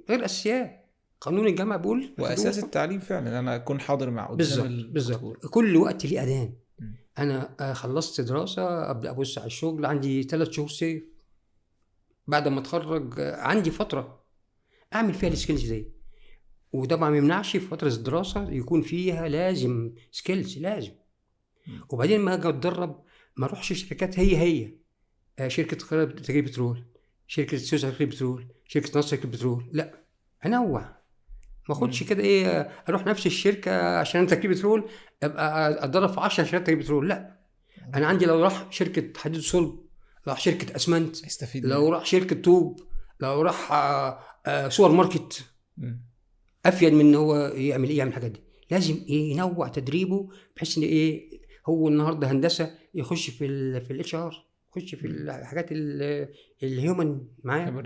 غير اساسيات. قانون الجامعه بيقول واساس التعليم فعلا انا اكون حاضر مع قدام بالظبط. كل وقت ليه اذان. م. انا خلصت دراسه، ابدا ابص على الشغل، عندي 3 شهور صيف بعد ما اتخرج، عندي فتره اعمل فيها السكيلز دي. وطبعا ما يمنعش في فتره الدراسه يكون فيها لازم سكيلز لازم. وبعدين ما اجي اتدرب ما اروحش شركات هي شركه قناه تجريب بترول، شركه سويس تجريب بترول، شركه نصر تجريب بترول، لا انوع. ما اخدش كده اروح نفس الشركه عشان انا تجريب بترول ابقى اتدرب في 10 شركات تجريب بترول، لا. انا عندي لو راح شركه حديد صلب، لو راح شركه اسمنت، يستفيد لو راح شركه طوب، لو راح سوبر ماركت، افيد من ان هو يعمل الحاجات دي. لازم ينوع تدريبه بحيث ان هو النهارده هندسه يخش في الاتش ار، يخش في الحاجات الهيومن معاه.